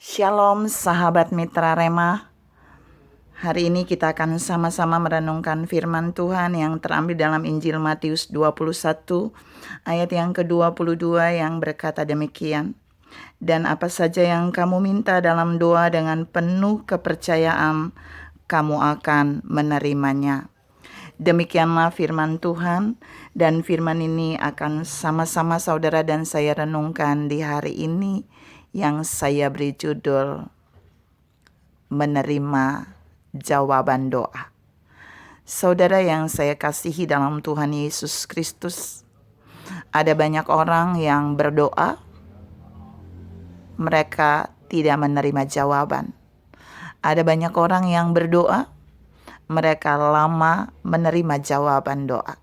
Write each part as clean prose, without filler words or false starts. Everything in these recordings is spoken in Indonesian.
Shalom sahabat mitra Rema. Hari ini kita akan sama-sama merenungkan firman Tuhan yang terambil dalam Injil Matius 21 ayat yang ke-22 yang berkata demikian. Dan apa saja yang kamu minta dalam doa dengan penuh kepercayaan, kamu akan menerimanya. Demikianlah firman Tuhan, dan firman ini akan sama-sama saudara dan saya renungkan di hari ini yang saya beri judul menerima jawaban doa. Saudara yang saya kasihi dalam Tuhan Yesus Kristus, ada banyak orang yang berdoa, mereka tidak menerima jawaban. Ada banyak orang yang berdoa, mereka lama menerima jawaban doa.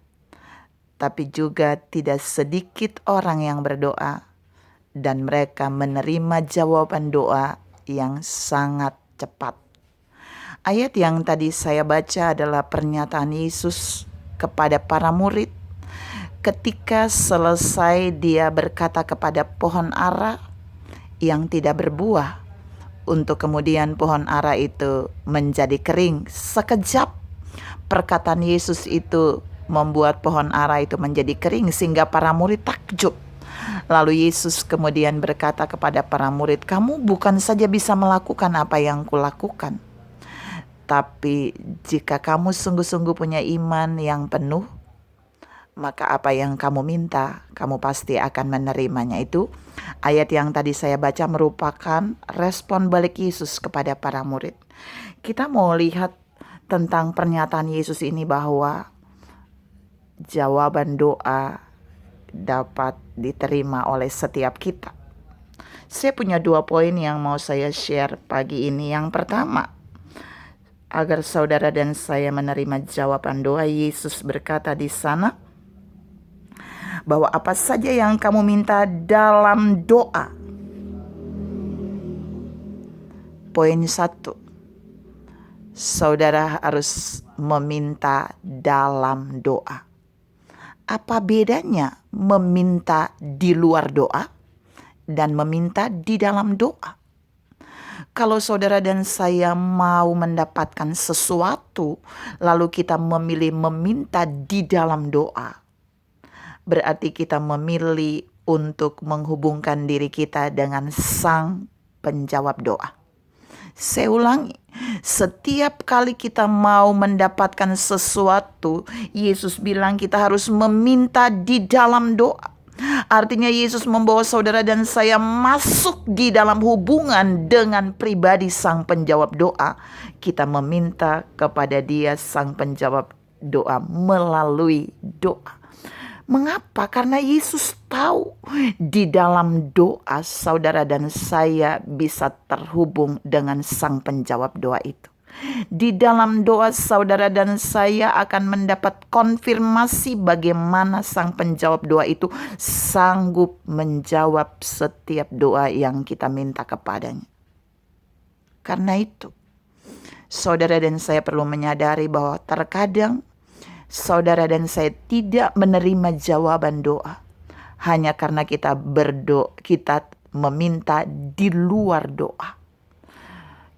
Tapi juga tidak sedikit orang yang berdoa dan mereka menerima jawaban doa yang sangat cepat. Ayat yang tadi saya baca adalah pernyataan Yesus kepada para murid ketika selesai dia berkata kepada pohon ara yang tidak berbuah, untuk kemudian pohon ara itu menjadi kering. Sekejap perkataan Yesus itu membuat pohon ara itu menjadi kering sehingga para murid takjub. Lalu Yesus kemudian berkata kepada para murid, "Kamu bukan saja bisa melakukan apa yang kulakukan, tapi jika kamu sungguh-sungguh punya iman yang penuh, maka apa yang kamu minta, kamu pasti akan menerimanya." Itu ayat yang tadi saya baca merupakan respon balik Yesus kepada para murid. Kita mau lihat tentang pernyataan Yesus ini bahwa jawaban doa dapat diterima oleh setiap kita. Saya punya 2 poin yang mau saya share pagi ini. Yang pertama, agar saudara dan saya menerima jawaban doa, Yesus berkata di sana bahwa apa saja yang kamu minta dalam doa. Poin 1, saudara harus meminta dalam doa. Apa bedanya meminta di luar doa dan meminta di dalam doa? Kalau saudara dan saya mau mendapatkan sesuatu, lalu kita memilih meminta di dalam doa, berarti kita memilih untuk menghubungkan diri kita dengan Sang Penjawab doa. Saya ulangi, setiap kali kita mau mendapatkan sesuatu, Yesus bilang kita harus meminta di dalam doa. Artinya Yesus membawa saudara dan saya masuk di dalam hubungan dengan pribadi Sang Penjawab doa. Kita meminta kepada Dia, Sang Penjawab doa, melalui doa. Mengapa? Karena Yesus tahu di dalam doa saudara dan saya bisa terhubung dengan Sang Penjawab doa itu. Di dalam doa saudara dan saya akan mendapat konfirmasi bagaimana Sang Penjawab doa itu sanggup menjawab setiap doa yang kita minta kepadanya. Karena itu, saudara dan saya perlu menyadari bahwa terkadang saudara dan saya tidak menerima jawaban doa hanya karena kita meminta di luar doa.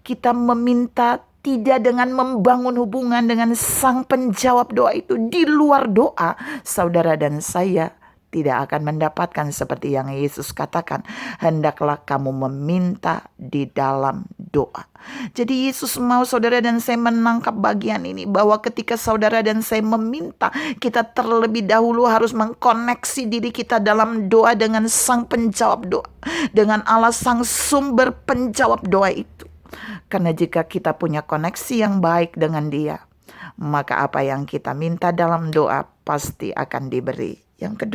Kita meminta tidak dengan membangun hubungan dengan Sang Penjawab doa itu di luar doa. Saudara dan saya tidak akan mendapatkan seperti yang Yesus katakan, hendaklah kamu meminta di dalam doa. Jadi Yesus mau saudara dan saya menangkap bagian ini, bahwa ketika saudara dan saya meminta, kita terlebih dahulu harus mengkoneksi diri kita dalam doa dengan Sang Penjawab doa, dengan Allah Sang Sumber Penjawab doa itu. Karena jika kita punya koneksi yang baik dengan Dia, maka apa yang kita minta dalam doa pasti akan diberi. Yang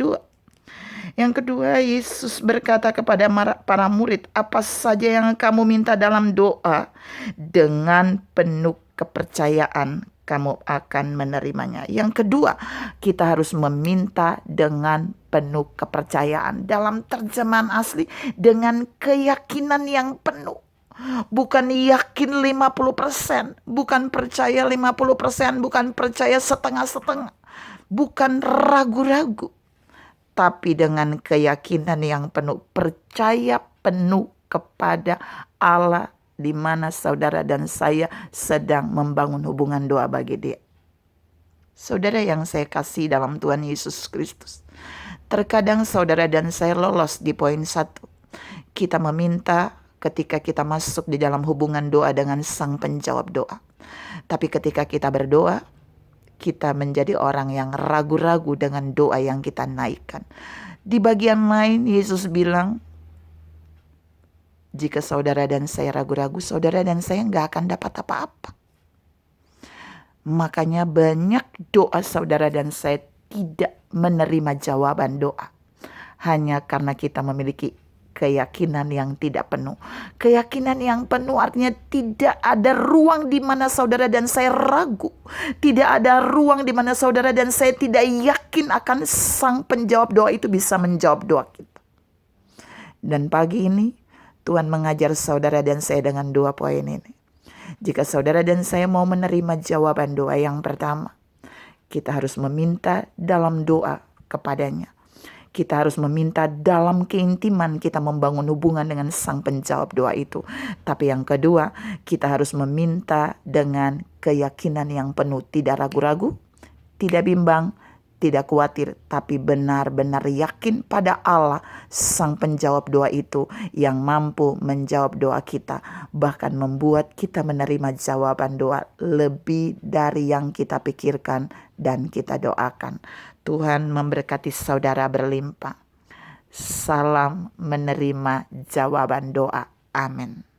kedua, Yesus berkata kepada para murid, apa saja yang kamu minta dalam doa, dengan penuh kepercayaan kamu akan menerimanya. Yang kedua, kita harus meminta dengan penuh kepercayaan. Dalam terjemahan asli, dengan keyakinan yang penuh. Bukan yakin 50%, bukan percaya 50%, bukan percaya setengah-setengah, bukan ragu-ragu, tapi dengan keyakinan yang penuh, percaya penuh kepada Allah di mana saudara dan saya sedang membangun hubungan doa bagi Dia. Saudara yang saya kasih dalam Tuhan Yesus Kristus, terkadang saudara dan saya lolos di poin 1. Kita meminta ketika kita masuk di dalam hubungan doa dengan Sang Penjawab doa. Tapi ketika kita berdoa, kita menjadi orang yang ragu-ragu dengan doa yang kita naikkan. Di bagian lain, Yesus bilang, jika saudara dan saya ragu-ragu, saudara dan saya nggak akan dapat apa-apa. Makanya banyak doa saudara dan saya tidak menerima jawaban doa. Hanya karena kita memiliki keyakinan yang tidak penuh. Keyakinan yang penuh artinya tidak ada ruang di mana saudara dan saya ragu. Tidak ada ruang di mana saudara dan saya tidak yakin akan Sang Penjawab doa itu bisa menjawab doa kita. Dan pagi ini Tuhan mengajar saudara dan saya dengan 2 poin ini. Jika saudara dan saya mau menerima jawaban doa yang pertama, kita harus meminta dalam doa kepadanya. Kita harus meminta dalam keintiman kita membangun hubungan dengan Sang Penjawab doa itu. Tapi yang kedua, kita harus meminta dengan keyakinan yang penuh. Tidak ragu-ragu, tidak bimbang, tidak khawatir, tapi benar-benar yakin pada Allah, Sang Penjawab doa itu yang mampu menjawab doa kita. Bahkan membuat kita menerima jawaban doa lebih dari yang kita pikirkan dan kita doakan. Tuhan memberkati saudara berlimpah. Salam menerima jawaban doa. Amin.